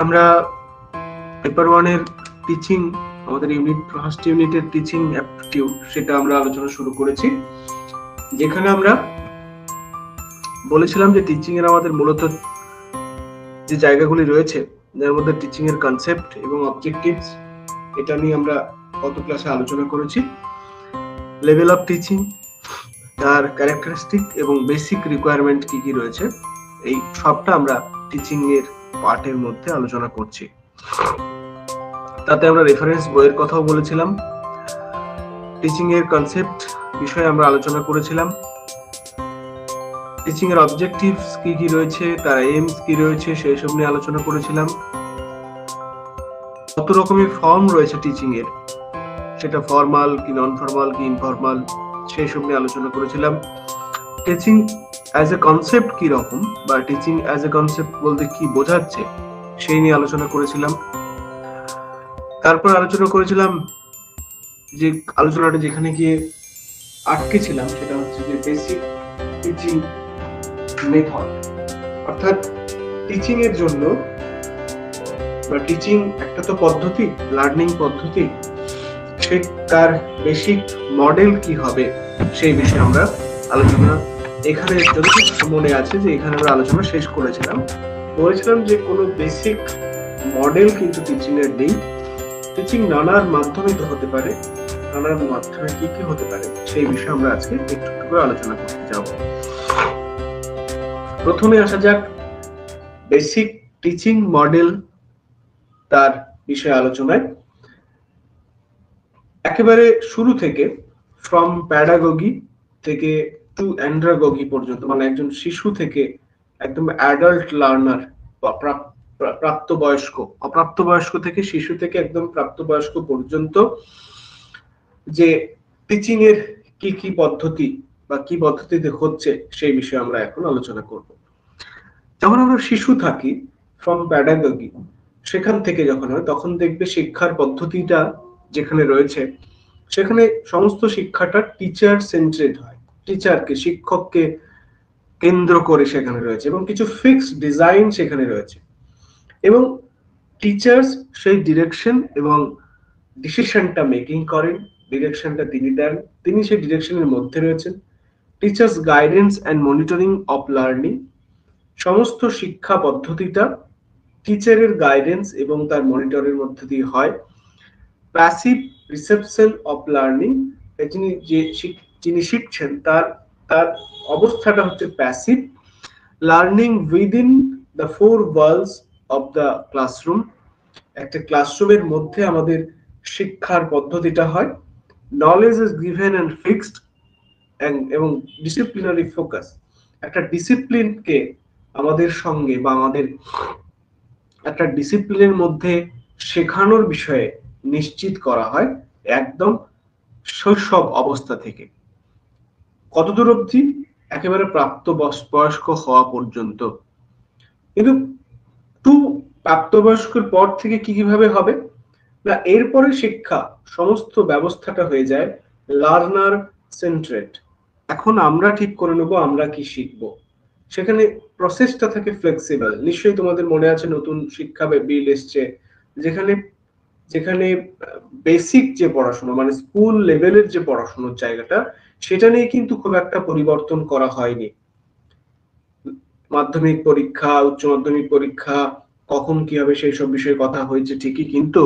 আমরা পেপার 1 এর টিচিং, আমাদের ফার্স্ট ইউনিটের টিচিং অ্যাপটিটিউড, সেটা আমরা আলোচনা শুরু করেছি, যেখানে আমরা বলেছিলাম যে টিচিং এর আমাদের মূলত যে জায়গাগুলি রয়েছে, যার মধ্যে টিচিং এর কনসেপ্ট এবং অবজেক্টিভস, এটা নিয়ে আমরা গত ক্লাসে আলোচনা করেছি। লেভেল অফ টিচিং, তার ক্যারেক্টারিস্টিক এবং বেসিক রিকোয়ারমেন্ট কি কি রয়েছে, এই সবটা আমরা টিচিং এর পার্টের মধ্যে আলোচনা করছি। তাতে আমরা রেফারেন্স বইয়ের কথাও বলেছিলাম, টিচিং এর কনসেপ্ট বিষয়ে আমরা আলোচনা করেছিলাম, টিচিং এর অবজেক্টিভস কি কি রয়েছে, তার এইমস কি রয়েছে, সেই সব নিয়ে আলোচনা করেছিলাম। কত রকমের ফর্ম রয়েছে টিচিং এর, সেটা ফর্মাল কি নন ফর্মাল কি ইনফর্মাল, সেই সব নিয়ে আলোচনা করেছিলাম। টিচিং অ্যাজ এ কনসেপ্ট কি রকম, বা টিচিং অ্যাজ এ কনসেপ্ট বলতে কি বোঝাচ্ছে, সেই নিয়ে আলোচনা করেছিলাম। তারপর আলোচনা করেছিলাম, যে আলোচনাটা যেখানে গিয়ে আটকে ছিলাম, সেটা হচ্ছে যে বেসিক টিচিং মেথড, অর্থাৎ টিচিং এর জন্য, বা টিচিং একটা তো পদ্ধতি, লার্নিং পদ্ধতি, সে তার বেসিক মডেল কি হবে, সেই বিষয়ে আমরা আলোচনা, এখানে যতটুকু মনে আছে যে এখানে আমরা আলোচনা শেষ করেছিলাম। বলেছিলাম যে কোনো বেসিক মডেল কিন্তু টিচিং এর নেই। টিচিং নানার মাধ্যমে তো হতে পারে, নানার মাধ্যমে কি কি হতে পারে, সেই বিষয়ে আমরা আজকে একটু করে আলোচনা করতে যাব। প্রথমে আসা যাক বেসিক টিচিং মডেল, তার বিষয়ে আলোচনায়। একেবারে শুরু থেকে, ফ্রম প্যাডাগগি থেকে টু অ্যান্ড্রাগগি পর্যন্ত, মানে একজন শিশু থেকে একদম অ্যাডাল্ট লার্নার, প্রাপ্তবয়স্ক, অপ্রাপ্তবয়স্ক থেকে শিশু থেকে একদম প্রাপ্তবয়স্ক পর্যন্ত, যে টিচিং এর কি কি পদ্ধতি বা কি পদ্ধতিতে হচ্ছে, সেই বিষয়ে আমরা এখন আলোচনা করব। যখন আমরা শিশু থাকি, ফ্রম প্যাডাগগি, সেখান থেকে যখন হয়, তখন দেখবে শিক্ষার পদ্ধতিটা যেখানে রয়েছে, সেখানে সমস্ত শিক্ষাটা টিচার সেন্ট্রেড হয়, টিচারকে, শিক্ষককে কেন্দ্র করে সেখানে রয়েছে, এবং কিছু ফিক্সড ডিজাইন সেখানে রয়েছে, এবং টিচার্স সেই ডিরেকশন এবং ডিসিশনটা মেকিং করেন, ডিরেকশনটা তিনি দেন, তিনি সেই ডিরেকশনের মধ্যে রয়েছেন। Teachers guidance and monitoring of learning, সমস্ত শিক্ষা পদ্ধতিটা টিচারের গাইডেন্স এবং তার মনিটরের মধ্যে দিয়ে হয়। প্যাসিভ রিসেপশন অফ লার্নিং, যিনি শিখছেন তার তার অবস্থাটা হচ্ছে passive. Learning within the four walls of the classroom, একটা ক্লাসরুমের মধ্যে আমাদের শিক্ষার পদ্ধতিটা হয়। Knowledge is given and fixed, এবং ডিসিপ্লিনারি ফোকাস, একটা ডিসিপ্লিনকে আমাদের সঙ্গে, বা আমাদের একটা ডিসিপ্লিনের মধ্যে শেখানোর বিষয়ে নিশ্চিত করা হয় একদম শৈশব অবস্থা থেকে। কতদূর অবধি? একেবারে প্রাপ্তবয়স্ক হওয়া পর্যন্ত। কিন্তু প্রাপ্তবয়স্কের পর থেকে কি কিভাবে হবে না, এরপরে শিক্ষা সমস্ত ব্যবস্থাটা হয়ে যায় লার্নার সেন্ট্রেড। এখন আমরা ঠিক করে নেব আমরা কি শিখবো, সেখানে প্রসেসটা থাকে ফ্লেক্সিবল। নিশ্চয়ই তোমাদের মনে আছে নতুন শিক্ষা বিল এসছে, যেখানে যেখানে বেসিক যে পড়াশোনা, মানে স্কুল লেভেলের যে পড়াশোনার জায়গাটা, সেটা নিয়ে কিন্তু খুব একটা পরিবর্তন করা হয়নি। মাধ্যমিক পরীক্ষা, উচ্চ মাধ্যমিক পরীক্ষা কখন কি হবে সেই সব বিষয়ে কথা হয়েছে ঠিকই, কিন্তু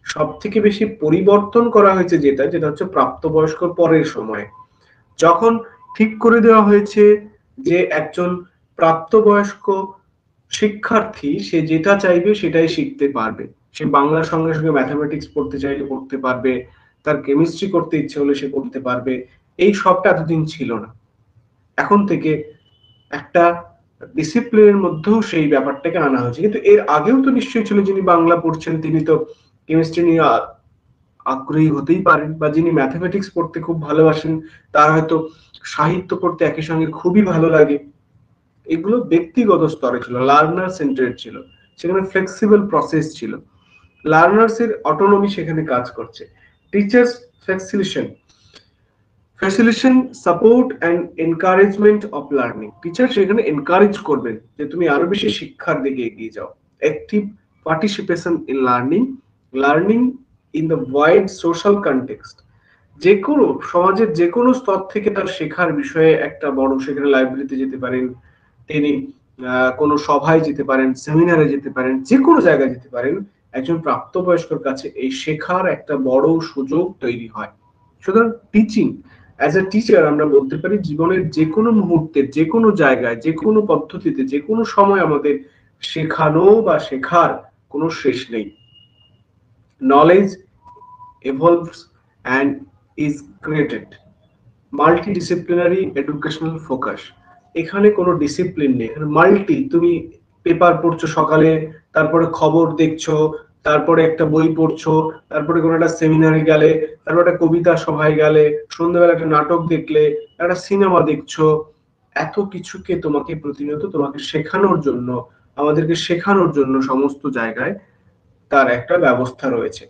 সব থেকে বেশি পরিবর্তন করা হয়েছে যেটা হচ্ছে প্রাপ্তবয়স্কর পরের সময়, যখন ঠিক করে দেওয়া হয়েছে যে একজন প্রাপ্তবয়স্ক শিক্ষার্থী সে যেটা চাইবে সেটাই শিখতে পারবে। সে বাংলার সঙ্গে সঙ্গে ম্যাথামেটিক্স পড়তে চাইলে পড়তে পারবে, তার কেমিস্ট্রি করতে ইচ্ছে হলে সে করতে পারবে। এই সবটা এতদিন ছিল না। এখন থেকে একটা ডিসিপ্লিনের মধ্যেও সেই ব্যাপারটাকে আনা হয়েছে। কিন্তু এর আগেও তো নিশ্চয়ই ছিল, যিনি বাংলা পড়ছেন তিনি তো কেমিস্ট্রি নিয়ে আগ্রহী হতেই পারেন, বা যিনি ম্যাথামেটিক্স পড়তে খুব ভালোবাসেন তার হয়তো সাহিত্য পড়তে একই সঙ্গে খুবই ভালো লাগে। এগুলো ব্যক্তিগত স্তরে ছিল, লার্নার সেন্টারেড ছিল, সেখানে ফ্লেক্সিবল প্রসেস ছিল, লার্নার্স এর অটোনমি সেখানে কাজ করছে। Teachers facilitation, support and encouragement of learning, teacher সেখানে এনকারেজ করবেন যে তুমি আরো বেশি শিক্ষার দিকে এগিয়ে যাও, active participation in learning, learning in the wide social context. যে কোনো সমাজের যে কোনো স্তর থেকে তার শেখার বিষয়ে একটা বড়, সেখানে লাইব্রেরিতে যেতে পারেন তিনি, কোনো সভায় যেতে পারেন, সেমিনারে যেতে পারেন, যে কোনো জায়গায় যেতে পারেন, একজন প্রাপ্তবয়স্কর কাছে এই শেখার একটা বড় সুযোগ তৈরি হয়। সুতরাং টিচিং অ্যাজ এ টিচার আমরা বলতে পারি জীবনের যে কোনো মুহূর্তে, যে কোনো জায়গায়, যে কোনো পদ্ধতিতে, যে কোনো সময় আমাদের শেখানো বা শেখার কোনো শেষ নেই। Knowledge evolves and is created. Multidisciplinary educational focus, এখানে কোনো ডিসিপ্লিন নেই, এখানে মাল্টি। তুমি পেপার পড়ছো সকালে, তারপরে খবর দেখছো, তারপরে একটা বই পড়ছো, তারপরে কোনো একটা সেমিনারে গেলে, তারপরে একটা কবিতা সভায় গেলে, সন্ধ্যাবেলা একটা নাটক দেখলে, একটা সিনেমা দেখছো। এত কিছুকে তোমাকে প্রতিনিয়ত তোমাকে শেখানোর জন্য, আমাদেরকে শেখানোর জন্য সমস্ত জায়গায় তার একটা ব্যবস্থা রয়েছে।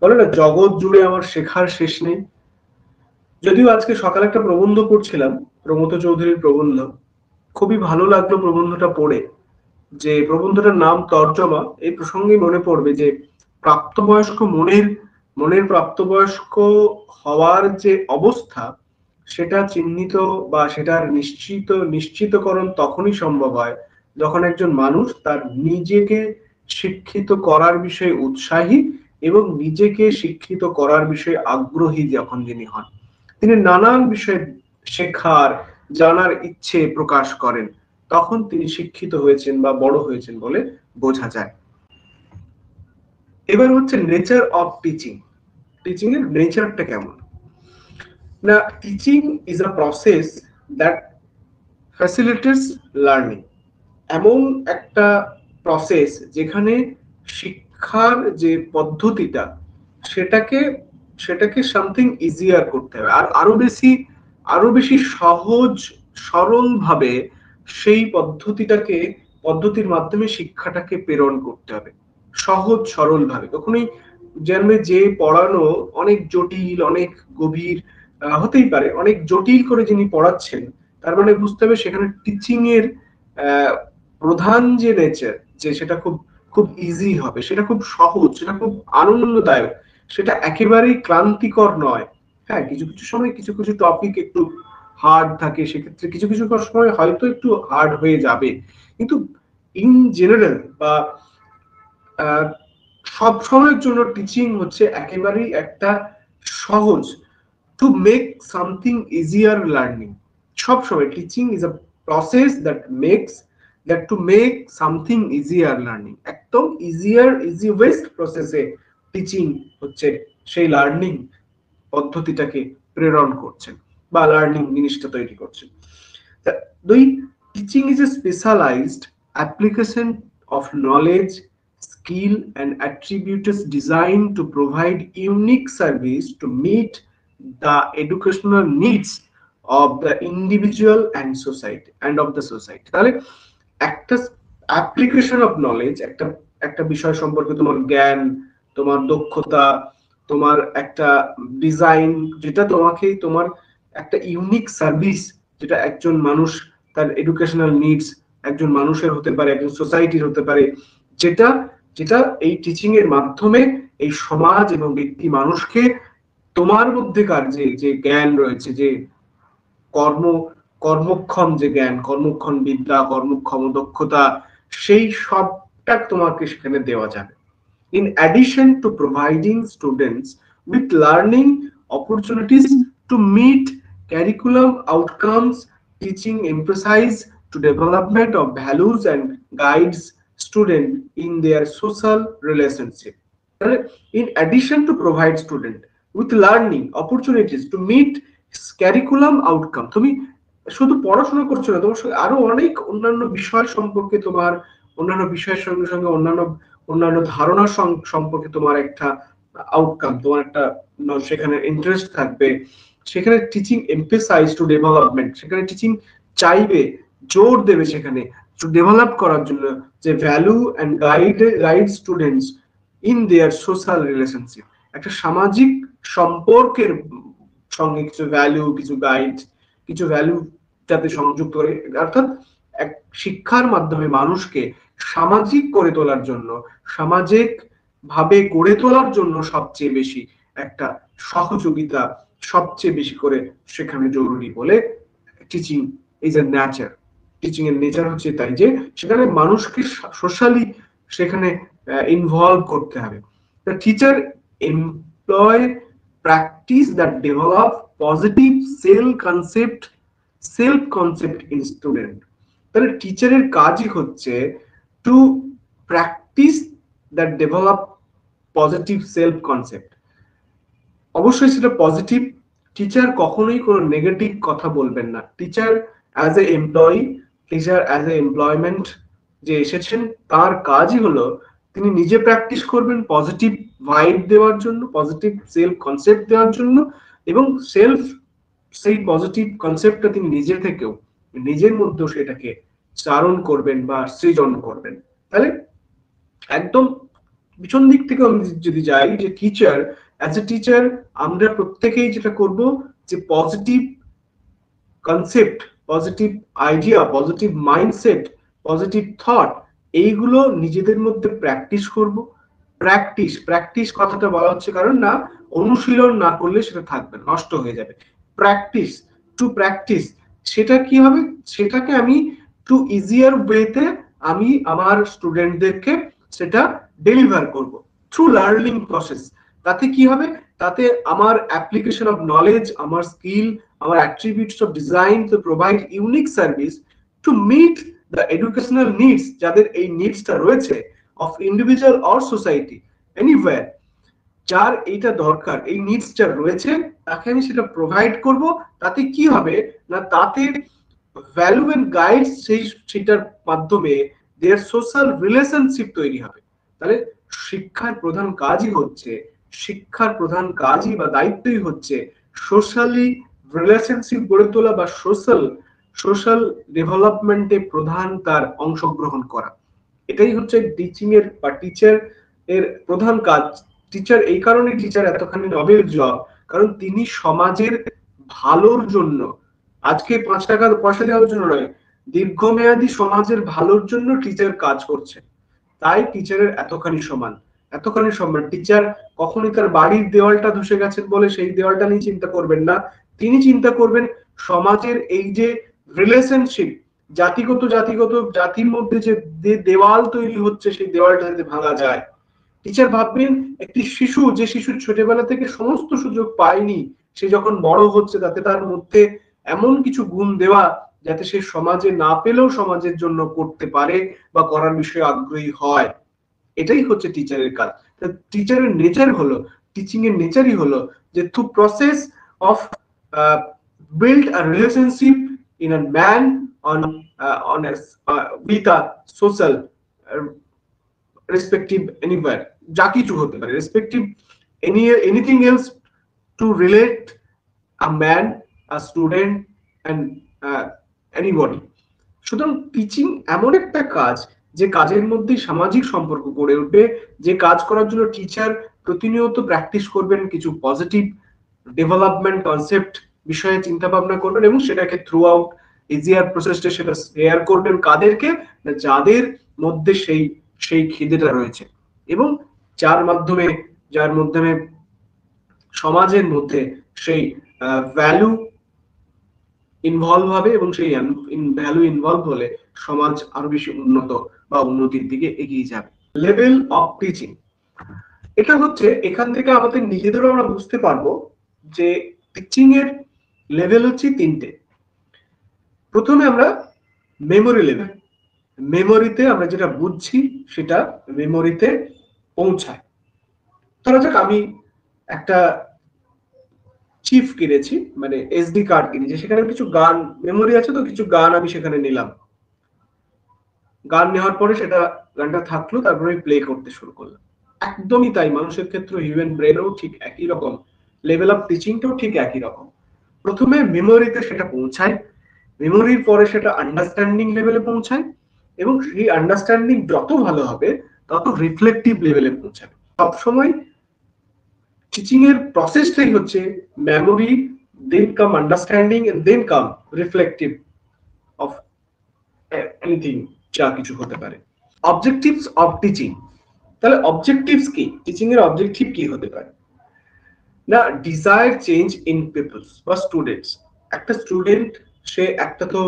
বলে না, জগৎ জুড়ে আমার শেখার শেষ নেই। যদিও আজকে সকালে একটা প্রবন্ধ পড়ছিলাম, প্রমথ চৌধুরীর প্রবন্ধ, খুবই ভালো লাগলো প্রবন্ধটা পড়ে। যে প্রবন্ধটার নাম তর্জমা, এই প্রসঙ্গে মনে পড়বে যে প্রাপ্তবয়স্ক মনের প্রাপ্তবয়স্ক হওয়ার যে অবস্থা, সেটা চিহ্নিত বা সেটার নিশ্চিতকরণ তখনই সম্ভব হয় যখন একজন মানুষ তার নিজেকে শিক্ষিত করার বিষয়ে উৎসাহী এবং নিজেকে শিক্ষিত করার বিষয়ে আগ্রহী যখন যিনি হন, তিনি নানান বিষয়ে শেখার, জানার ইচ্ছে প্রকাশ করেন, তখন তিনি শিক্ষিত হয়েছেন বা বড় হয়েছেন বলে বোঝা যায়। এবার হচ্ছে নেচার অফ টিচিং। টিচিং এর নেচারটা কেমন? না, teaching is a process that facilitates learning. এমন একটা প্রসেস যেখানে শিক্ষার যে পদ্ধতিটা, সেটাকে সেটাকে সামথিং ইজিয়ার করতে হবে, আর আরো বেশি সহজ সরল ভাবে সেই পদ্ধতির মাধ্যমে শিক্ষাটাকে প্রেরণ করতে হবে, সহজ সরল ভাবে। কখনোই জন্মে যে পড়ানো অনেক জটিল, অনেক গভীর হতেই পারে, অনেক জটিল করে যিনি পড়াচ্ছেন, তার মানে বুঝতে হবে সেখানে টিচিং এর প্রধান যে নেচার, যে সেটা খুব খুব ইজি হবে, সেটা খুব সহজ, সেটা খুব আনন্দদায়ক, সেটা একেবারেই ক্লান্তিকর নয়। হ্যাঁ, কিছু কিছু সময় কিছু কিছু টপিক একটু হার্ড থাকে, সেক্ষেত্রে কিছু কিছু সময় হয়তো একটু হার্ড হয়ে যাবে, কিন্তু ইন জেনারেল বা সব সময়ের জন্য টিচিং হচ্ছে একেবারেই একটা সহজ, to make something easier learning. সব সময় teaching is a process that to make something easier learning. একদম ইজিয়েস্ট প্রসেসে টিচিং হচ্ছে সেই লার্নিং পদ্ধতিটাকে প্রেরণ করছেন বা লার্নিং জিনিসটা তৈরি করছেন। দুই, teaching is a specialised application of knowledge, skill and attributes designed to provide unique service to meet the educational needs of the individual and society and of the society। তাহলে একটা application of knowledge, একটা একটা বিষয় সম্পর্কে তোমার জ্ঞান, তোমার দক্ষতা, তোমার একটা ডিজাইন, যেটা তোমাকে তোমার একটা ইউনিক সার্ভিস, যেটা একজন মানুষ তার এডুকেশনাল নিডস, একজন মানুষের হতে পারে, একজন সোসাইটির হতে পারে, যেটা যেটা এই টিচিং এর মাধ্যমে এই সমাজ এবং ব্যক্তি মানুষকে তোমার মধ্যেকার যে যে জ্ঞান রয়েছে, যে কর্মক্ষম যে জ্ঞান, কর্মক্ষম বিদ্যা, কর্মক্ষম দক্ষতা, সেই সবটা তোমাকে সেখানে দেওয়া যাবে। In addition to providing students with learning opportunities to meet curriculum outcomes, teaching emphasize to development of values and guides student in their social relationship। In addition to provide student with learning opportunities to meet curriculum outcome, তুমি শুধু পড়াশোনা করছো না, তোমার সঙ্গে আরো অনেক অন্যান্য বিষয় সম্পর্কে, তোমার অন্যান্য বিষয়ের সঙ্গে সঙ্গে অন্যান্য ধারণা সম্পর্কে তোমার একটা আউটকাম, তোমার একটা সেখানে ইন্টারেস্ট থাকবে। সেখানে টিচিং এমফেসাইজ টু ডেভেলপমেন্ট, সেখানে টিচিং চাইবে, জোর দেবে সেখানে ডেভেলপ করার জন্য, যে value and guide students in their social relationship. একটা সামাজিক সম্পর্কের সঙ্গে কিছু ভ্যালু, কিছু ভ্যালু যাতে সংযুক্ত করে, অর্থাৎ এক শিক্ষার মাধ্যমে মানুষকে সামাজিক করে তোলার জন্য, সামাজিক ভাবে গড়ে তোলার জন্য সবচেয়ে বেশি একটা সহযোগিতা সবচেয়ে বেশি করে সেখানে জরুরি বলে teaching is A nature. Teaching এর নেচার হচ্ছে তাই যে সেখানে মানুষকে সোশ্যালি সেখানে ইনভলভ করতে হবে। The teacher employ practice that develop positive self concept in student। তাহলে টিচারের কাজই হচ্ছে to practise that develop positive self concept. অবশ্যই সেটা পজিটিভ, টিচার কখনোই কোনো নেগেটিভ কথা বলবেন না। Teacher as a employee, teacher as a employment যে এসেছেন, তার কাজই হলো তিনি নিজে প্র্যাকটিস করবেন পজিটিভ ভাইব দেওয়ার জন্য, পজিটিভ সেলফ কনসেপ্ট দেওয়ার জন্য, এবং সেই পজিটিভ কনসেপ্টটা তিনি নিজে থেকেও নিজের মধ্যেও সেটাকে চারণ করবেন বা সৃজন করবেন। তাহলে একদম পিছন দিক থেকে আমি যদি যাই যে টিচার অ্যাজ এ টিচার আমরা প্রত্যেকেই যেটা করব যে positive concept, positive idea, positive mindset, positive thought এইগুলো নিজেদের মধ্যে প্র্যাকটিস করব। প্র্যাকটিস কথাটা বলা হচ্ছে কারণ না অনুশীলন না করলে সেটা থাকবে, নষ্ট হয়ে যাবে। প্র্যাকটিস সেটা কি হবে, সেটাকে আমি টু ইজিয়ার ওয়েতে আমি আমার স্টুডেন্টদেরকে সেটা ডেলিভার করব থ্রু লার্নিং প্রসেস। তাতে কি হবে, তাতে আমার অ্যাপ্লিকেশন অফ নলেজ, আমার স্কিল, আমার attributes of design to provide unique service to meet the educational needs, যাদের এই নিডসটা রয়েছে of individual or society anywhere, যার এইটা দরকার, এই নিডসটা রয়েছে তাকে আমি সেটা প্রোভাইড করব। তাতে কি হবে না, তাতে ভ্যালু এন্ড গাইডস সেটার মাধ্যমে দেয়ার সোশ্যাল রিলেশনশিপ তৈরি হবে। তাহলে শিক্ষার প্রধান কাজই বা দায়িত্বই হচ্ছে সোশ্যালি রিলেশনশিপ গড়ে তোলা বা সোশ্যাল ডেভেলপমেন্টে প্রধান তার অংশগ্রহণ করা। এটাই হচ্ছে টিচিং এর বা টিচার এর প্রধান কাজ। টিচার এই কারণে টিচার এতখানি নবেল জব, কারণ তিনি সমাজের ভালোর জন্য, আজকে 5 টাকা পয়সা দেওয়ার জন্য নয়, দীর্ঘমেয়াদী সমাজের ভালোর জন্য টিচার কাজ করছে। তাই টিচারের এতখানি সম্মান। টিচার কখনোই তার বাড়ির দেওয়ালটা ধসে গেছেন বলে সেই দেওয়ালটা নিয়ে চিন্তা করবেন না, তিনি চিন্তা করবেন সমাজের এই যে রিলেশনশিপ, জাতির মধ্যে যে দেওয়াল তৈরি হচ্ছে সেই দেওয়ালটা যাতে ভাঙা যায়। টিচার ভাববেন একটি শিশু, যে শিশু ছোটবেলা থেকে সমস্ত সুযোগ পায়নি, সে যখন বড় হচ্ছে তাতে তার মধ্যে এমন কিছু গুণ দেওয়া যাতে সে সমাজে না পেলেও সমাজের জন্য করতে পারে বা করার বিষয়ে আগ্রহী হয়। এটাই হচ্ছে টিচারের কাজ। টিচারের নেচার হলো, টিচিং এর নেচারই হলো যে through process of build a relationship in a man on with a social respective anywhere, যা কিছু হতে পারে respective anything else to relate a man, a student and anybody। সুতরাং টিচিং এমন একটা কাজ যে কাজের মধ্যে সামাজিক সম্পর্ক গড়ে উঠবে, যে কাজ করার জন্য টিচার প্রতিনিয়ত প্র্যাকটিস করবেন, কিছু পজিটিভ ডেভেলপমেন্ট কনসেপ্ট বিষয়ে চিন্তা ভাবনা করবেন এবং সেটাকে থ্রু আউট ইজিয়ার প্রসেসটা সেটা শেয়ার করবেন কাদেরকে, যাদের মধ্যে সেই খিদেটা রয়েছে এবং যার মাধ্যমে সমাজের মধ্যে সেই ভ্যালু ইনভলভ হবে এবং সেই ভ্যালু ইনভলভ হলে সমাজ আরো বেশি উন্নত বা উন্নতির দিকে এগিয়ে যাবে। লেভেল অফ টিচিং, এটা হচ্ছে এখান থেকে আমাদের নিজেদেরও আমরা বুঝতে পারবো যে টিচিং এর লেভেল হচ্ছে 3টে। প্রথমে আমরা মেমোরি লেভেল, মেমোরিতে আমরা যেটা বুঝছি সেটা মেমোরিতে পৌঁছায়। ধরা যাক আমি একটা চিপ কিনেছি, মানে এসডি কার্ড কিনেছি, সেখানে কিছু গান মেমোরি আছে, তো কিছু গান আমি সেখানে নিলাম। গান নেওয়ার পরে সেটা গানটা থাকলো, তারপরে প্লে করতে শুরু করলাম। একদমই তাই মানুষের ক্ষেত্রে হিউম্যান ব্রেনও ঠিক একই রকম, লেভেল অফ টিচিংটাও ঠিক একই রকম। প্রথমে মেমোরিতে সেটা পৌঁছায়, মেমোরির পরে সেটা আন্ডারস্ট্যান্ডিং লেভেলে পৌঁছায় এবং সেই আন্ডারস্ট্যান্ডিং যত ভালো হবে তত রিফ্লেক্টিভ লেভেলে পৌঁছাবে। সবসময় টিচিং এর প্রসেসটাই হচ্ছে memory, then come understanding and then come reflective of anything, যা কিছু হতে পারে। অবজেক্টিভস অফ টিচিং, তাহলে অবজেক্টিভস কি, টিচিং এর অবজেক্টিভ কি হতে পারে না, ডিজায়ার চেঞ্জ ইন পিপলস বা স্টুডেন্টস। একটা স্টুডেন্ট সে একটা তো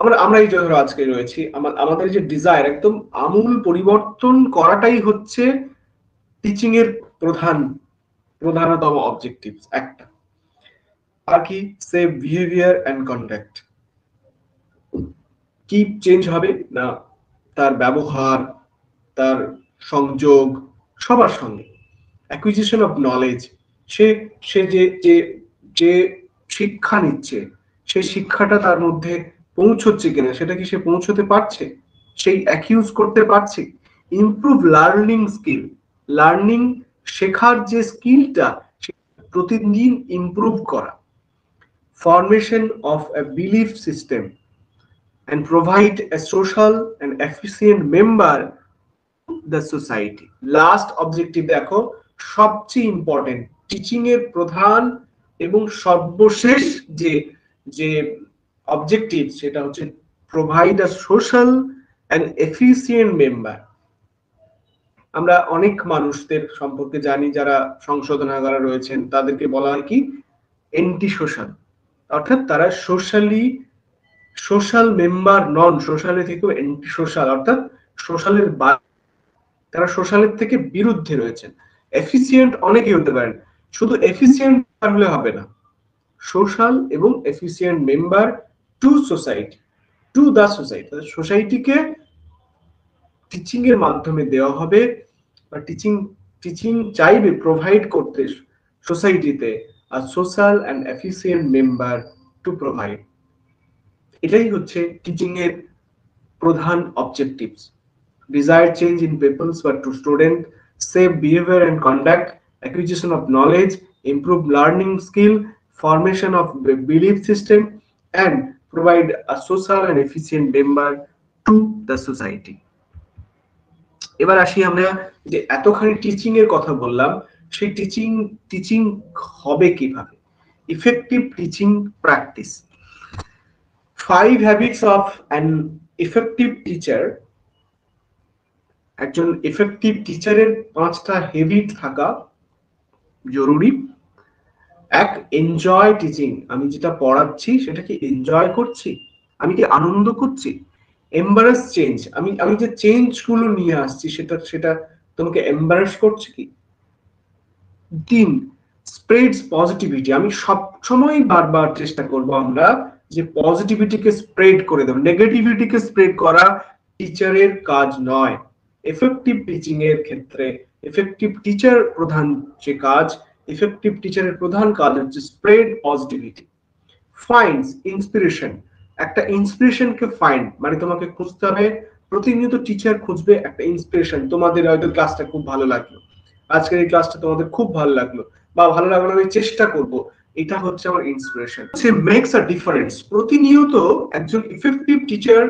আমরা এই যে আজকে রয়েছি, আমাদের যে ডিজায়ার একদম আমূল পরিবর্তন করাটাই হচ্ছে টিচিং এর প্রধানতম অবজেক্টিভস একটা। আর কি, সে বিহেভিয়ার এন্ড কন্ডাক্ট। কি চেঞ্জ হবে না, তার ব্যবহার, তার সংযোগ সবার সঙ্গে, অ্যাকুইজিশন অফ নলেজ, সে সে যে যে যে শিক্ষা নিচ্ছে সেই শিক্ষাটা তার মধ্যে পৌঁছচ্ছে কিনা, সেটা কি সে পৌঁছতে পারছে, সেই অ্যাকিউজ করতে পারছে। ইমপ্রুভ লার্নিং স্কিল, লার্নিং শেখার যে স্কিলটা প্রতিদিন ইমপ্রুভ করা। Formation of A belief system and provide a social and efficient member the society. Last objective দেখো, সবচেয়ে ইম্পর্টেন্ট, টিচিং এর প্রধান এবং সর্বশেষ যে যে অবজেক্টিভ সেটা হচ্ছে provide a social and efficient member. আমরা অনেক মানুষদের সম্পর্কে জানি যারা সংশোধনাগারে রয়েছেন, তাদেরকে বলা হয় কি এন্টি সোশ্যাল, অর্থাৎ তারা সোশ্যাল মেম্বার নন, সোশ্যালের থেকেও এন্টি সোশ্যাল, অর্থাৎ সোশ্যালের তারা সোশ্যালের থেকে বিরুদ্ধে রয়েছেন। এফিসিয়েন্ট অনেকেই হতে পারেন, শুধু এফিসিয়েন্ট হলে হবে না, সোশ্যাল এবং efficient member to society, to the society. সোসাইটিকে টিচিং এর মাধ্যমে দেওয়া হবে বা টিচিং চাইবে প্রোভাইড করতে সোসাইটিতে আর social and efficient member to provide. এটাই হচ্ছে টিচিং এর প্রধান objectives. Desired change in people's but to student, safe behavior and conduct, acquisition of knowledge, improve learning skill, formation of belief system, and provide a social and efficient member to the society. এবার আসি আমরা যে এতখানি teaching এর কথা বললাম, সেই teaching হবে কিভাবে, effective teaching practice. 5 habits of an effective teacher। একজন এফেক্টিভ টিচারের 5টা হ্যাবিট থাকা জরুরি। এক, এনজয় টিচিং, আমি যেটা পড়াচ্ছি সেটা কি এনজয় করছি, আমি কি আনন্দ করছি। এম্বারাস চেঞ্জ, আমি যে চেঞ্জ গুলো নিয়ে আসছি সেটা তোমাকে এম্বারাস করছে কি। 3, স্প্রেডস পজিটিভিটি, আমি সব সময় বারবার চেষ্টা করব আমরা যে পজিটিভিটিকে স্প্রেড করে দেব, নেগেটিভিটিকে স্প্রেড করা টিচারের কাজ নয়। এফেক্টিভ টিচিং এর ক্ষেত্রে এফেক্টিভ টিচার প্রধান যে কাজ, এফেক্টিভ টিচারের প্রধান কাজ হচ্ছে স্প্রেড পজিটিভিটি। ফাইন্ডস ইন্সপিরেশন, একটা ইন্সপিরেশনকে ফাইন্ড মানে তোমাকে খুঁজতে হবে, প্রতিনিয়ত টিচার খুঁজবে একটা ইন্সপিরেশন। তোমাদের হয়তো ক্লাসটা খুব ভালো লাগলো, আজকের এই ক্লাসটা তোমাদের খুব ভালো লাগলো বা ভালো লাগলো, আমি চেষ্টা করব, এটা হচ্ছে আমার ইন্সপিরেশন। সে মেক্স আ ডিফারেন্স, প্রতিনিয়ত একজন ইফেক্টিভ টিচার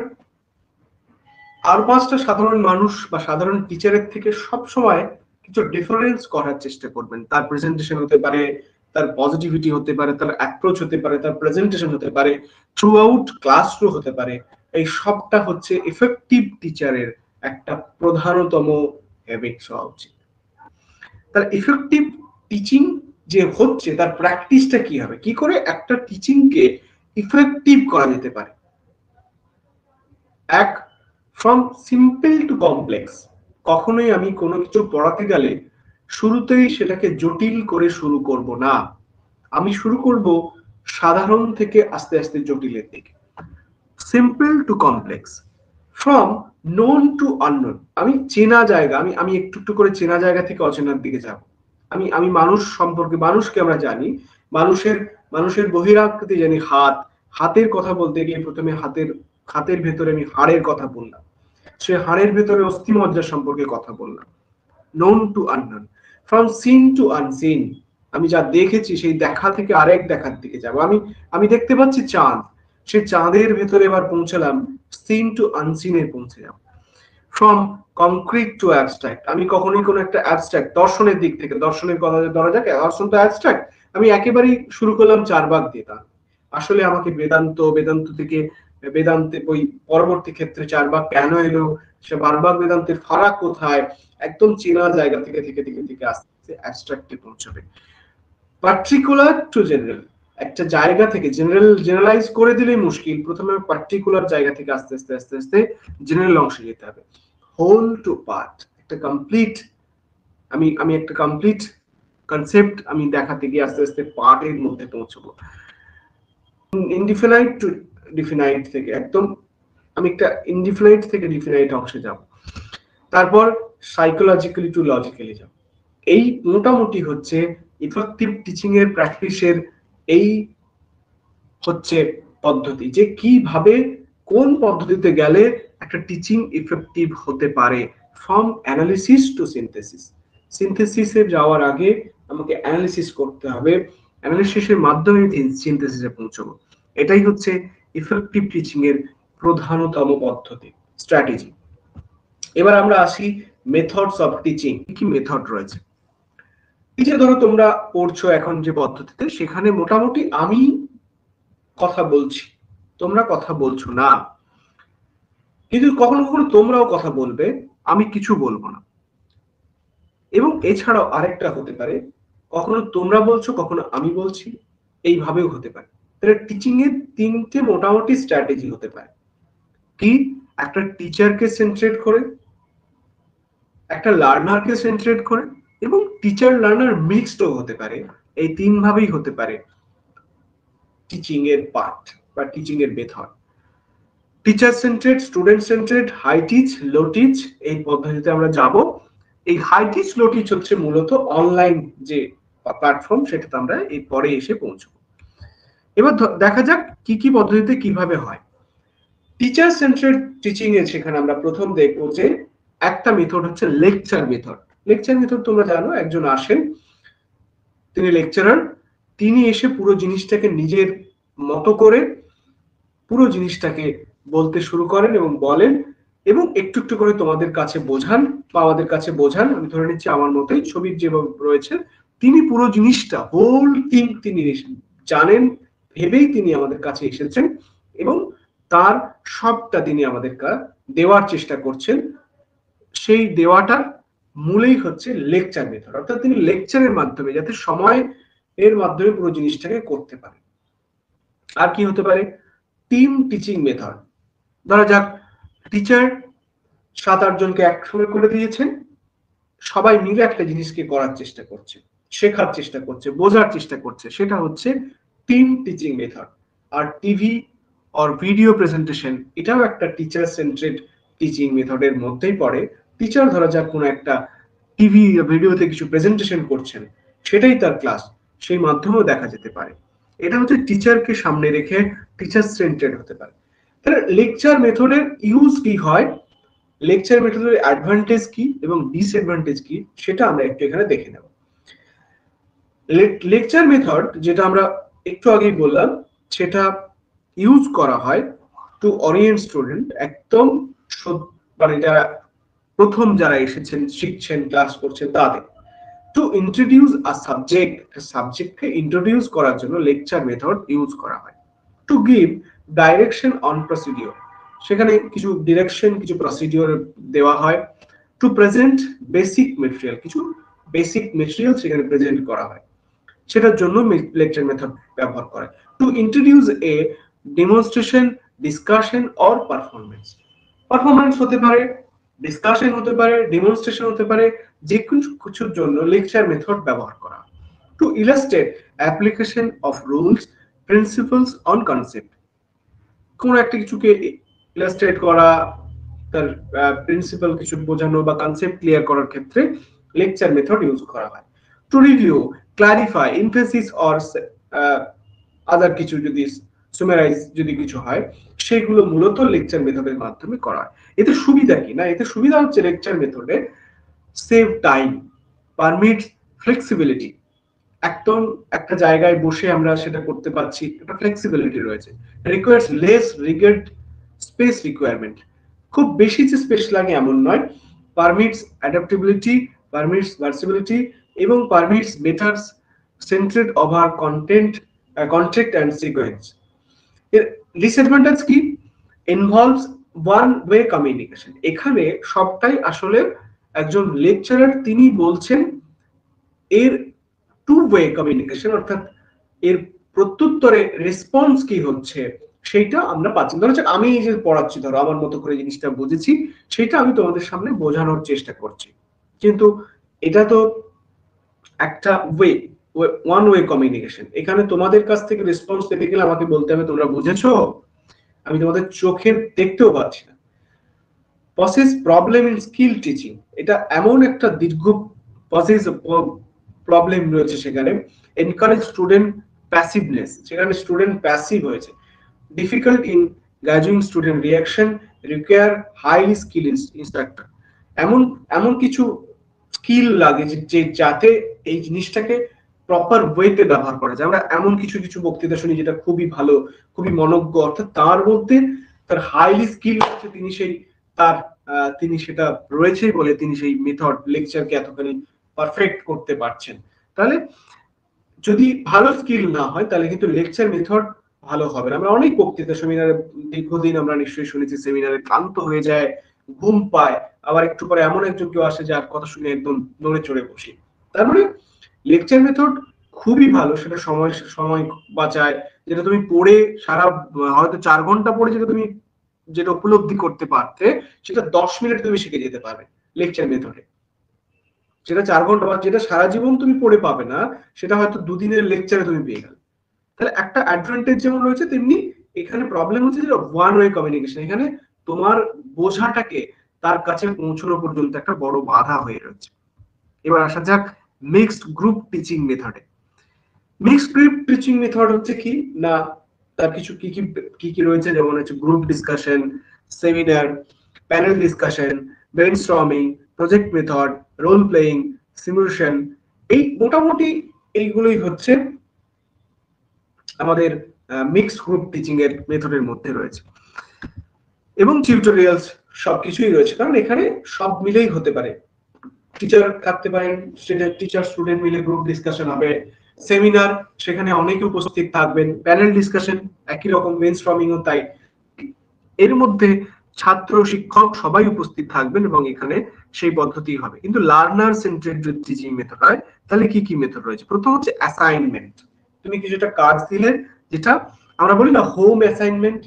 আর 5টা সাধারণ মানুষ বা সাধারণ টিচারের থেকে সব সময় কিছু ডিফারেন্স করার চেষ্টা করবেন। তার প্রেজেন্টেশন হতে পারে, তার পজিটিভিটি হতে পারে, তার অ্যাপ্রোচ হতে পারে, তার প্রেজেন্টেশন হতে পারে, থ্রু আউট ক্লাসরুম হতে পারে। এই সবটা হচ্ছে ইফেক্টিভ টিচারের একটা প্রধানতম হ্যাবিটস হওয়া উচিত। তার ইফেক্টিভ টিচিং যে হচ্ছে তার প্র্যাকটিসটা কি হবে, কি করে একটা টিচিংকে ইফেক্টিভ করা যেতে পারে। এক, ফ্রম সিম্পল টু কমপ্লেক্স, কখনোই আমি কোনো কিছু পড়াতে গেলে শুরুতেই সেটাকে জটিল করে শুরু করব না, আমি শুরু করব সাধারণ থেকে আস্তে আস্তে জটিলের দিকে। Simple to complex. From known to unknown, আমি চেনা জায়গা, আমি একটু একটু করে চেনা জায়গা থেকে অচেনার দিকে যাব। আমি মানুষ সম্পর্কে, মানুষকে আমরা জানি, মানুষের বহিরাকৃতি জানি, হাতের কথা বলতে গিয়ে প্রথমে হাতের ভেতরে আমি হাড়ের কথা বললাম, সে হাড়ের ভেতরে অস্থিমজ্জা সম্পর্কে কথা বললাম। Known to unknown. From seen to unseen, আমি যা দেখেছি সেই দেখা থেকে আরেক দেখার দিকে যাব। আমি দেখতে পাচ্ছি চাঁদ, সে চাঁদের ভেতরে এবার পৌঁছালাম, সিন টু আনসিন এ পৌঁছে যাব। ফ্রম কনক্রিট টু অ্যাবস্ট্রাক্ট, আমি কখনোই কোনো একটা অ্যাবস্ট্রাক্ট দর্শনের দিক থেকে, দর্শনের কথা ধরা যাক, দর্শন তো অ্যাবস্ট্রাক্ট, আমি একেবারেই শুরু করলাম 4 ভাগ দিয়ে, আসলে আমাকে বেদান্ত থেকে বেদান্তে বই পরবর্তী ক্ষেত্রে 4 ভাগ কেন এলো, সে 12 ভাগ বেদান্তের ফারাক কোথায়, একদম চেনা জায়গা থেকে থেকে থেকে থেকে আস্তে অ্যাবস্ট্রাক্টে পৌঁছবে। পার্টিকুলার টু জেনারেল, একটা জায়গা থেকে জেনারেলাইজ করে দিলেই মুশকিল, প্রথমে পার্টিকুলার জায়গা থেকে আস্তে আস্তে আস্তে আস্তে জেনারেল অংশে যেতে হবে। হোল টু পার্ট, একটা কমপ্লিট, আমি একটা কমপ্লিট কনসেপ্ট আমি দেখাতে গিয়ে আস্তে আস্তে পার্টের মধ্যে পৌঁছবো। ইনডিফিনাইট টু ডিফিনাইট থেকে একদম আমি একটা ইনডিফিনাইট থেকে ডিফিনাইট অংশে যাব, তারপর সাইকোলজিক্যালি টু লজিক্যালি যাব। এই মোটামুটি হচ্ছে ইফেক্টিভ টিচিং এর প্র্যাকটিসের এই হচ্ছে পদ্ধতি, যে কিভাবে কোন পদ্ধতিতে গেলে একটা টিচিং ইফেক্টিভ হতে পারে। ফ্রম অ্যানালিসিস টু সিনথেসিস, সিনথেসিসে যাওয়ার আগে আমাকে অ্যানালিসিস করতে হবে, অ্যানালিসিসের মাধ্যমে সিনথেসিসে পৌঁছবো। এটাই হচ্ছে ইফেক্টিভ টিচিং এর প্রধানতম পদ্ধতি, স্ট্র্যাটেজি। এবার আমরা আসি মেথডস অফ টিচিং, কি মেথড রয়েছে। এই যে ধরো তোমরা পড়ছো এখন যে পদ্ধতিতে, সেখানে মোটামুটি আমি কথা বলছি, তোমরা কথা বলছো না, কিন্তু কখনো কখনো তোমরাও কথা বলবে, আমি কিছু বলবো না। এবং এছাড়াও আরেকটা হতে পারে, কখনো তোমরা বলছো কখনো আমি বলছি, এইভাবেও হতে পারে। তাহলে টিচিং এর তিনটে মোটামুটি স্ট্র্যাটেজি হতে পারে। কি? একটা টিচারকে সেন্ট্রেট করে, একটা লার্নারকে সেন্ট্রেট করে, এবং টিচার লার্নার মিক্সডও হতে পারে। এই তিন ভাবেই হতে পারে টিচিং এর পার্ট বা টিচিং এর method. Teacher centred, student centred, high teach, low teach, এই পদ্ধতিতে আমরা যাব। এই হাই টিচ লো টিচ হচ্ছে মূলত অনলাইন যে প্ল্যাটফর্ম, সেটাতে আমরা এই পরে এসে পৌঁছবো। এবার দেখা যাক কি কি পদ্ধতিতে কিভাবে হয়। টিচার সেন্ট্রেড টিচিং এ সেখানে আমরা প্রথম দেখবো যে একটা মেথড হচ্ছে লেকচার মেথড। লেকচার মেথড তোমরা জানো, একজন আসেন, তিনি লেকচারার, তিনি এসে পুরো জিনিসটাকে নিজের মতো করে পুরো জিনিসটাকে বলতে শুরু করেন এবং বলেন, এবং একটু একটু করে তোমাদের কাছে বোঝান বা আমাদের কাছে বোঝান। আমি ধরে নিচ্ছি আমার মতোই ছবির যেভাবে রয়েছে, তিনি পুরো জিনিসটা হোল থিং তিনি জানেন ভেবেই তিনি আমাদের কাছে এসেছেন, এবং তার সবটা তিনি আমাদের দেওয়ার চেষ্টা করছেন। সেই দেওয়াটার মূলেই হচ্ছে লেকচার মেথড, অর্থাৎ তিনি লেকচারের মাধ্যমে যাতে সময় এর মাধ্যমে পুরো জিনিসটাকে করতে পারে। আর কি হতে পারে? Team teaching method. ধরা যাক টিচার 7-8 জনকে একসঙ্গে করে দিয়েছেন, সবাই মিলে একটা জিনিসকে করার চেষ্টা করছে, শেখার চেষ্টা করছে, বোঝার চেষ্টা করছে, সেটা হচ্ছে টিম টিচিং মেথড। আর টিভি অর ভিডিও প্রেজেন্টেশন, এটাও একটা টিচার সেন্ট্রেড টিচিং মেথডের মধ্যেই পড়ে। টিচার ধরা যাক কোনো একটা টিভি ভিডিওতে কিছু প্রেজেন্টেশন করছেন, সেটাই তার ক্লাস, সেই মাধ্যমেও দেখা যেতে পারে। এটা হচ্ছে টিচারকে সামনে রেখে টিচার সেন্ট্রেড হতে পারে। তাহলে লেকচার মেথডের ইউজ কি হয়, লেকচার মেথডের অ্যাডভান্টেজ কি এবং ডিসঅ্যাডভান্টেজ কি, সেটা আমরা একটু এখানে দেখে নেব। লেকচার মেথড যেটা আমরা একটু আগেই বললাম, সেটা ইউজ করা হয় টু ওরিয়েন্ট স্টুডেন্ট, একদম মানে যারা প্রথম যারা এসেছেন, শিখছেন, ক্লাস করছেন তাদের। টু ইন্ট্রোডিউস আ সাবজেক্ট, সাবজেক্টকে ইন্ট্রোডিউস করার জন্য লেকচার মেথড ইউজ করা হয়। To give direction on procedure, সেখানে কিছু ডিরেকশন, কিছু প্রসিডিওর দেওয়া হয়। টু প্রেজেন্ট বেসিক মেটেরিয়াল, কিছু বেসিক মেটেরিয়াল সেখানে প্রেজেন্ট করা হয়, সেটার জন্য লেকচার মেথড ব্যবহার করে। To introduce a demonstration, discussion or performance, performance হতে পারে, ডিসকাশন হতে পারে, ডেমনস্ট্রেশন হতে পারে, যে কোনো কিছুর জন্য লেকচার মেথড ব্যবহার করা। Two illustrate application of rules, principles on concept, কোন একটা কিছুকে ইলাস্ট্রেট করা, তার প্রিন্সিপাল কিছু বোঝানো বা কনসেপ্ট ক্লিয়ার করার ক্ষেত্রে লেকচার মেথড ইউজ করা হয়। To review, clarify, emphasis or other কিছু যদি সুমারাইজ যদি কিছু হয়, সেগুলো মূলত লেকচার মেথডের মাধ্যমে করা হয়। এতে সুবিধা কি না, এতে সুবিধা হচ্ছে লেকচার মেথডে সেভ টাইম, পারমিট ফ্লেক্সিবিলিটি, একদম একটা জায়গায় বসে আমরা সেটা করতে পারছি, একটা ফ্লেক্সিবিলিটি রয়েছে। Requires less regard space requirement, খুব বেশি যে স্পেস লাগে এমন নয়। পারমিটস অ্যাডাপ্টেবিলিটি, পারমিটস ভার্সিবিলিটি, এবং permits better centred over content, contract and sequence. এর ডিসঅ্যাডভান্টেজ কি? Involves one way communication. এখানে সবটাই আসলে একজন লেকচারার তিনি বলছেন এর টু ওয়ে কমিউনিকেশন, অর্থাৎ এর প্রত্যুত্তরে রেসপন্স কি হচ্ছে সেইটা আমরা পাচ্ছি। ধরো আমি এই যে পড়াচ্ছি, ধরো আমার মতো করে জিনিসটা বুঝেছি, সেটা আমি তোমাদের সামনে বোঝানোর চেষ্টা করছি, কিন্তু এটা তো একটা ওয়ে, ওয়ান ওয়ে কমিউনিকেশন। এখানে তোমাদের কাছ থেকে রেসপন্স পেতে গেলে আমাকে বলতে হবে তোমরা বুঝেছো, আমি তোমাদের চোখে দেখতেও পাচ্ছি না। Process problem in skill teaching, এটা এমন একটা দীর্ঘ প্রসেস প্রবলেম রয়েছে সেখানে। এনকারেজ স্টুডেন্ট প্যাসিভনেস, সেখানে স্টুডেন্ট প্যাসিভ হয়েছে। Difficult in guiding student reaction, require highly skill instructor. এমন এমন কিছু স্কিল লাগে যে যাতে এই জিনিসটাকে প্রপার ওয়েতে ব্যবহার করা যায়। আমরা এমন কিছু কিছু বক্তৃতা শুনি যেটা খুবই ভালো, খুবই মনোজ্ঞ, অর্থাৎ তার মধ্যে তার হাইলি স্কিল হচ্ছে, তিনি সেই তার তিনি সেটা রয়েছে বলে তিনি সেই মেথড লেকচারকে এতখানি পারফেক্ট করতে পারছেন। তাহলে যদি ভালো স্কিল না হয় তাহলে কিন্তু লেকচার মেথড ভালো হবে না। আমরা অনেক বক্তৃতা সেমিনারে দীর্ঘদিন আমরা নিশ্চয়ই শুনেছি, সেমিনারে ক্লান্ত হয়ে যায়, ঘুম পায়, আবার একটু পরে এমন একজন কেউ আসে যার কথা শুনে একদম নড়ে চড়ে বসি। তার মানে লেকচার মেথড খুবই ভালো, সেটা সময় সময় বাঁচায়। যেটা তুমি পড়ে সারা হয়তো 4 ঘন্টা পড়ে যেটা উপলব্ধি করতে পারতে, সেটা 10 মিনিট তুমি শিখে যেতে পারবে লেকচার মেথডে। যেটা 4 ঘন্টা বা যেটা সারা জীবন তুমি পড়ে পাবে না, সেটা হয়তো দুদিনের লেকচারে তুমি পেয়ে গেলে। তাহলে একটা অ্যাডভান্টেজ যেমন রয়েছে, তেমনি এখানে প্রবলেম হচ্ছে যেটা ওয়ান ওয়ে কমিউনিকেশন। এখানে তোমার বোঝাটাকে তার কাছে পৌঁছানো পর্যন্ত একটা বড় বাধা হয়ে রয়েছে। এবার আসা যাক মিক্সড গ্রুপ টিচিং মেথডে। মিক্সড গ্রুপ টিচিং মেথড হচ্ছে কি না, তার কিছু কি কি রয়েছে, যেমন হচ্ছে group discussion, seminar, panel discussion, brainstorming, project method, role playing, simulation. এই মোটামুটি এইগুলোই হচ্ছে আমাদের মিক্সড গ্রুপ টিচিং এর মেথডের মধ্যে রয়েছে, এবং টিউটোরিয়ালস সবকিছুই রয়েছে। কারণ এখানে সব মিলেই হতে পারে, টিচার থাকতে পারেন, টিচার স্টুডেন্ট মিলে গ্রুপ ডিসকাশন হবে, সেমিনার সেখানে অনেকে উপস্থিত থাকবেন, প্যানেল ডিসকাশন একই রকম, ব্রেইনস্টর্মিংও তাই। এর মধ্যে ছাত্র শিক্ষক সবাই উপস্থিত থাকবেন এবং এখানে সেই পদ্ধতি হবে। কিন্তু লার্নার সেন্টারেড যদি টিচিং মেথড হয় তাহলে কি কি মেথড রয়েছে? প্রথম হচ্ছে অ্যাসাইনমেন্ট। তুমি কিছুটা কাজ দিলে, যেটা আমরা বলি না হোম অ্যাসাইনমেন্ট,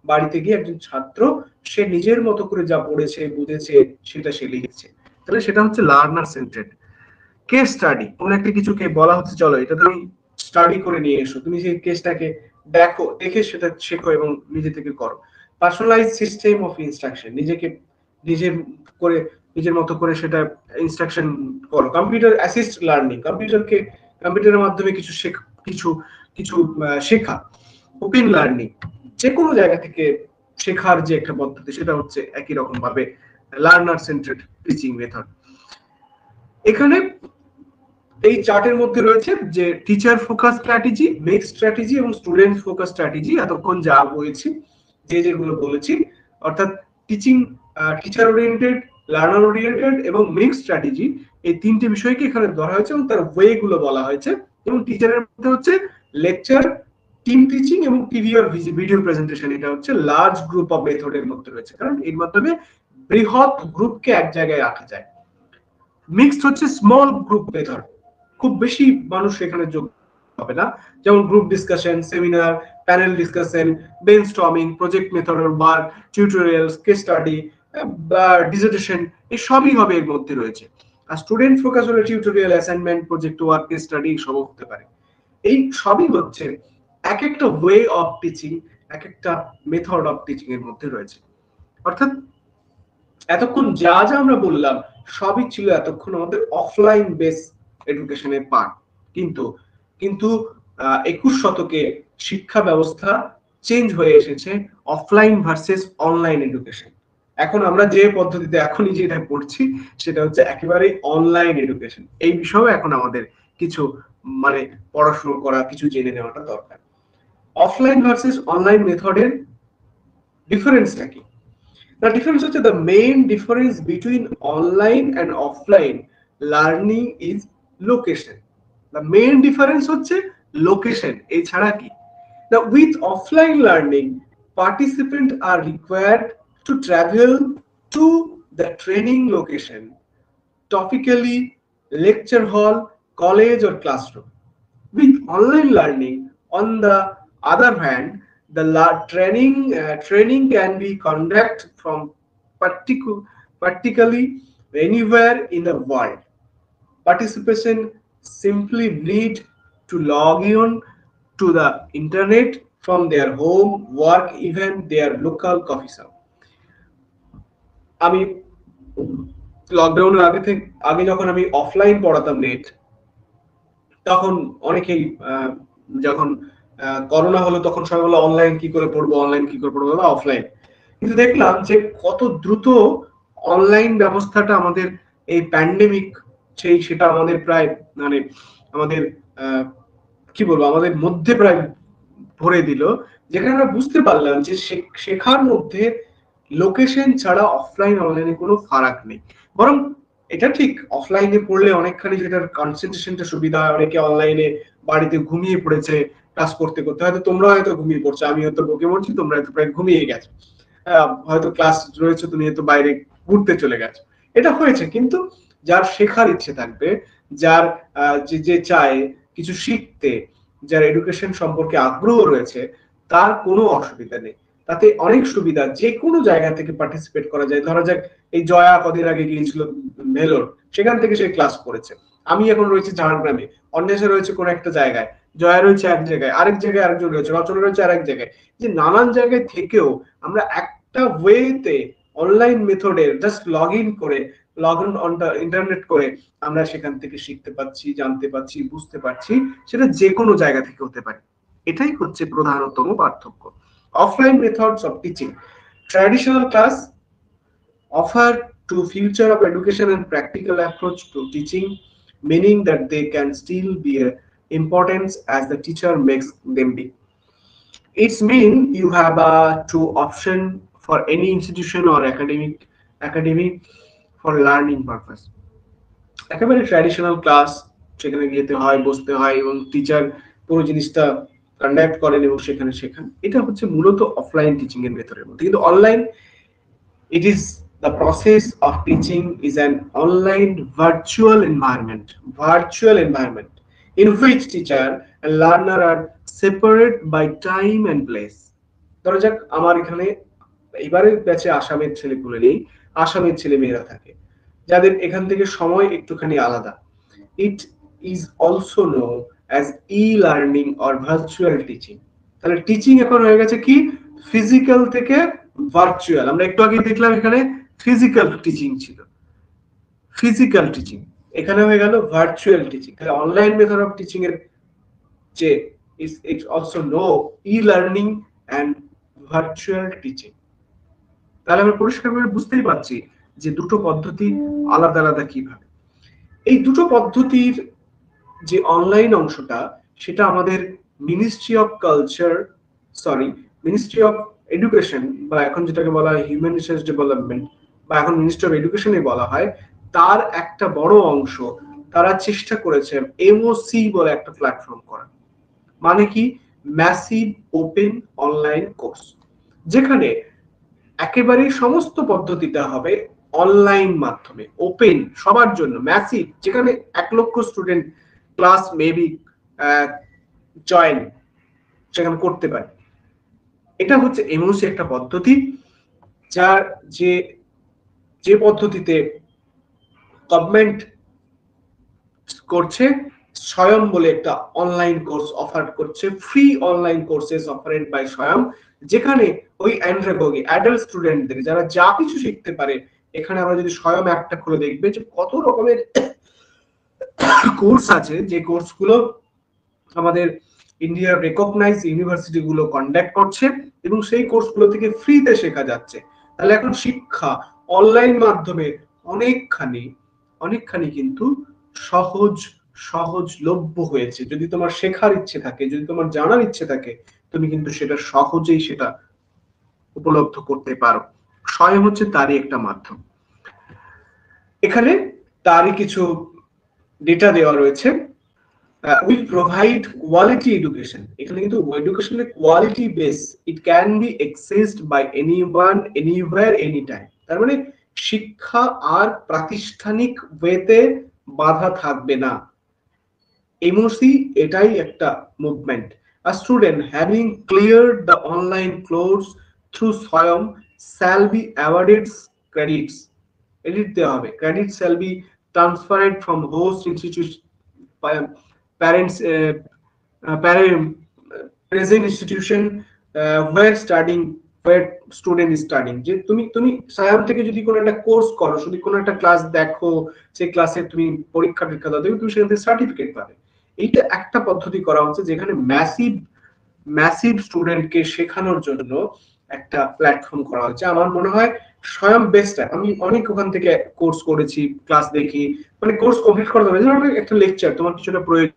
বাড়িতে গিয়ে একজন ছাত্র সে নিজের মতো করে যা পড়েছে বুঝেছে সেটা সে লিখছে, তাহলে সেটা হচ্ছে লার্নার সেন্টারেড। কেস স্টাডি, কোন একটা কিছুকে বলা হচ্ছে চলো এটা তুমি স্টাডি করে নিয়ে এসো, তুমি সেই কেসটাকে দেখো, দেখে সেটা শেখো এবং নিজে থেকে করো। পার্সোনালাইজ সিস্টেম অফ ইনস্ট্রাকশন, নিজের মতো করে সেটা ইনস্ট্রাকশন করো। কম্পিউটার অ্যাসিস্ট লার্নিং, কম্পিউটারের মাধ্যমে কিছু শেখা। ওপেন লার্নিং, যে কোনো জায়গা থেকে শেখার যে একটা পদ্ধতি, সেটা হচ্ছে একই রকম ভাবে লার্নার সেন্টারেড টিচিং মেথড। এখানে এই চার্টের মধ্যে রয়েছে যে teacher focus strategy, mixed strategy এবং স্টুডেন্ট ফোকাস স্ট্র্যাটেজি। এতক্ষণ যা বলেছি, যেগুলো বলেছি, অর্থাৎ টিচার ওরিয়েন্টেড, লার্নার ওরিয়েন্টেড এবং মিক্সড স্ট্র্যাটেজি, এই তিনটে বিষয়কে এখানে ধরা হয়েছে এবং তার ওয়ে গুলো বলা হয়েছে। এবং টিচারের মধ্যে হচ্ছে লেকচার, টিম টিচিং এবং টিভি আর ভিডিও প্রেজেন্টেশন। এটা হচ্ছে লার্জ গ্রুপ অফ মেথডের মধ্যে রয়েছে, কারণ এর মাধ্যমে বৃহৎ গ্রুপকে এক জায়গায় রাখা যায়। মিক্সড হচ্ছে স্মল গ্রুপ মেথড, খুব বেশি মানুষ এখানে যোগ হবে না, যেমন group discussion, seminar, panel discussion, brainstorming, project method or work, tutorials, case study বা ডিসার্টেশন, এই সবই হবে এর মধ্যে রয়েছে। আর স্টুডেন্ট ফোকাস হলে tutorial, assignment, project work, case study সব হতে পারে। এই সবই হচ্ছে এক একটা ওয়ে অফ টিচিং, এক একটা মেথড অফ টিচিং এর মধ্যে রয়েছে। অর্থাৎ এতক্ষণ যা যা আমরা বললাম সবই ছিল এতক্ষণ আমাদের অফলাইন বেস এডুকেশনের পার্ট। কিন্তু 21 শতকে শিক্ষা ব্যবস্থা চেঞ্জ হয়ে এসেছে, অফলাইন ভার্সেস অনলাইন এডুকেশন। এখন আমরা যে পদ্ধতিতে এখনই যেটা পড়ছি সেটা হচ্ছে একেবারে অনলাইন এডুকেশন। এই বিষয়ে এখন আমাদের কিছু পড়াশোনা করা, কিছু জেনে নেওয়াটা দরকার। অফলাইন ভার্সেস অনলাইন মেথডের ডিফারেন্সটা কি? The difference হচ্ছে, the main difference between online and offline learning is location. The main difference হচ্ছে location, এছাড়া কি? Now with offline learning participants are required to travel to the training location, topically lecture hall, college or classroom. With online learning, on the other hand, the training can be conducted from practically anywhere in the world. Participation simply need to log in to the internet from their home, work, even their local coffee shop. আমি লকডাউনের আগে যখন আমি offline পড়াতাম net, তখন অনেকেই যখন corona হলো তখন সবাই বললো অনলাইন কি করে পড়বো, অনলাইন কি করে পড়বো, অফলাইন। কিন্তু দেখলাম যে কত দ্রুত অনলাইন ব্যবস্থাটা আমাদের এই প্যান্ডেমিক সেটা আমাদের প্রায় মানে আমাদের কি বলবো আমাদের মধ্যে প্রায় ভরে দিল, যেখানে আমরা বুঝতে পারলাম যে শেখার মধ্যে লোকেশন ছাড়া অফলাইন অনলাইনে কোনো ফারাক নেই। বরং এটা ঠিক অফলাইনে পড়লে অনেকখানি যেটার কনসেন্ট্রেশনটা সুবিধা হয়, অনেকে অনলাইনে বাড়িতে ঘুমিয়ে পড়েছে ক্লাস করতে করতে, হয়তো তোমরা হয়তো ঘুমিয়ে পড়ছো, আমি হয়তো বকে পড়ছি, তোমরা হয়তো প্রায় ঘুমিয়ে গেছো, হয়তো ক্লাস রয়েছে তুমি হয়তো বাইরে ঘুরতে চলে গেছো, এটা হয়েছে। কিন্তু যার শেখার ইচ্ছে থাকবে, যার যে চায় কিছু শিখতে, যার এডুকেশন সম্পর্কে আগ্রহ রয়েছে, তার কোনো অসুবিধা নেই। তাতে অনেক সুবিধা, যে কোনো জায়গা থেকে পার্টিসিপেট করা যায়। ধরা যাক এই জয়া কদিন আগে গিয়েছিল ভেলোর, সেখান থেকে সে ক্লাস করেছে। আমি এখন রয়েছে ঝাড়গ্রামে, অন্বেষা রয়েছে কোন একটা জায়গায়, জয়া রয়েছে এক জায়গায়, আরেক জায়গায় আরেকজন রয়েছে, রচনা রয়েছে আরেক জায়গায়। যে নানান জায়গায় থেকেও আমরা একটা ওয়েতে অনলাইন মেথডে just log in on the internet করে আমরা সেখান থেকে শিখতে পাচ্ছি, জানতে পাচ্ছি, বুঝতে পারছি, সেটা যে কোনো জায়গা থেকে হতে পারে। এটাই হচ্ছে প্রধানতম পার্থক্য। Offline methods of teaching. Traditional class offer to future of education and practical approach to teaching, meaning that they can still be important as the teacher makes them be. It's mean you have two option for any institution or academy for learning purpose. একেবারে traditional class, সেখানে যেতে হয়, বসতে হয় এবং teacher পুরো জিনিসটা conduct করেন এবং সেখানে শেখান। এটা হচ্ছে মূলত অফলাইন টিচিং এর মেথডের মধ্যে। কিন্তু online, it is the process of teaching is an online virtual environment in which teacher and learner are separate by time and place. ধরা যাক আমার এখানে এবারের ব্যাচে আসামের ছেলেগুলো নেই, আসামের ছেলে মেয়েরা থাকে, যাদের এখান থেকে সময় একটুখানি আলাদা। It is also known as e-learning or virtual teaching. তাহলে টিচিং এখন হয়ে গেছে কি ফিজিক্যাল থেকে ভার্চুয়াল। আমরা একটু আগে দেখলাম এখানে ফিজিক্যাল টিচিং ছিল, ফিজিক্যাল টিচিং এখানে হয়ে গেল ভার্চুয়াল টিচিং। তাহলে অনলাইন মেথড অফ টিচিং এর যে it also known e-learning and virtual teaching. তাহলে আমরা পরিষ্কারভাবে বুঝতেই পারছি যে দুটো পদ্ধতি আলাদা আলাদা কিভাবে। এই দুটো পদ্ধতির যে অনলাইন অংশটা, সেটা আমাদের মিনিস্ট্রি অফ এডুকেশন, বা এখন যেটাকে বলা হয় হিউম্যান রিসোর্স ডেভেলপমেন্ট, বা এখন মিনিস্ট্রি অফ এডুকেশনে বলা হয়, তার একটা বড় অংশ তারা চেষ্টা করেছে এমওসি বলে একটা প্ল্যাটফর্ম করা। মানে কি, ম্যাসিভ ওপেন অনলাইন কোর্স, যেখানে একেবারে সমস্ত পদ্ধতিটা হবে অনলাইন মাধ্যমে, ওপেন সবার জন্য, ম্যাসিভ, যেখানে 1 লক্ষ স্টুডেন্ট ক্লাস মেবি জয়েন সেখানে করতে পারে। এটা হচ্ছে এমওসি একটা পদ্ধতি, যার যে পদ্ধতিতে গভর্নমেন্ট করছে স্বয়ং বলে একটা অনলাইন কোর্স অফার করছে, ফ্রি অনলাইন কোর্সেস অফারেড বাই স্বয়ং, যেখানে ওই অ্যান্ড্রাগোগি অ্যাডাল্ট স্টুডেন্টদের যারা যা কিছু শিখতে পারে, এখানে আমরা যদি স্বয়ং একটা খুলে দেখবে যে কত রকমের কোর্স আছে, যে কোর্সগুলো আমাদের ইন্ডিয়ার রেকগনাইজ ইউনিভার্সিটি গুলো কন্ডাক্ট করছে এবং সেই কোর্সগুলো থেকে ফ্রিতে শেখা যাচ্ছে। তাহলে এখন শিক্ষা অনলাইন মাধ্যমে অনেকখানি কিন্তু সহজলভ্য হয়েছে। যদি তোমার শেখার ইচ্ছে থাকে, যদি তোমার জানার ইচ্ছে থাকে, তুমি কিন্তু সেটা সহজেই সেটা উপলব্ধ করতে পারো। স্বয়ং হচ্ছে তারই একটা মাধ্যম। এখানে তারই কিছু ডেটা দেওয়া রয়েছে। will provide quality education. এখানে কিন্তু এডুকেশনের quality base, it can be accessed by anyone anywhere any time. তার মানে শিক্ষা আর প্রাতিষ্ঠানিক ওয়েতে বাধা থাকবে না। এমওসি এটাই একটা movement. A student having cleared the online course through SWAYAM shall be awarded credits. Edit দেওয়া হবে, credits shall be transferred from host institution parents present institution where student is studying। যে তুমি সায়াম থেকে যদি কোনো একটা কোর্স করো, যদি কোনো একটা ক্লাস দেখো, সেই ক্লাসে তুমি পরীক্ষা দাও, তুমি সেখান থেকে সার্টিফিকেট পাবে। এইটা একটা পদ্ধতি করা হচ্ছে যেখানে ম্যাসিভ স্টুডেন্টকে শেখানোর জন্য একটা প্ল্যাটফর্ম করা হচ্ছে। আমার মনে হয় স্বয়ং বেস্ট। আমি অনেক ওখান থেকে কোর্স করেছি, ক্লাস দেখি, মানে কোর্স কমপ্লিট করতে হবে, যেমন একটা লেকচার তোমার কিছুটা প্রয়োজন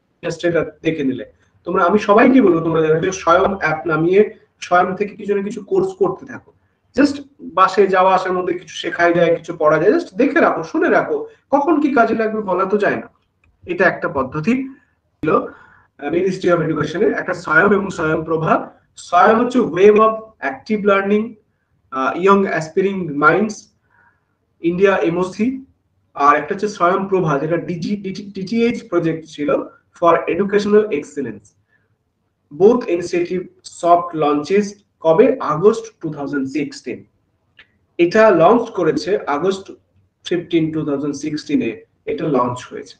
দেখে নিলে তোমরা, আমি সবাইকে বলবো তোমরা স্বয়ং অ্যাপ নামিয়ে স্বয়ং থেকে কিছু না কিছু কোর্স করতে থাকো। জাস্ট বাসে যাওয়া আসার মধ্যে কিছু শেখাই যায়, কিছু পড়া যায়, জাস্ট দেখে রাখো, শুনে রাখো, কখন কি কাজে লাগবে বলা তো যায় না। এটা একটা পদ্ধতি ছিল মিনিস্ট্রি অফ এডুকেশনের, একটা স্বয়ং এবং স্বয়ং প্রভা। স্বয়ং হচ্ছে web of active learning young aspiring minds India MOOC, আর একটা হচ্ছে স্বয়ং প্রভা যেটা ডিটিএইচ প্রজেক্ট ছিল for educational excellence. Both initiative soft launches কবে? আগস্ট 2016। এটা লঞ্চ করেছে আগস্ট 15, 2016 এ এটা লঞ্চ হয়েছে।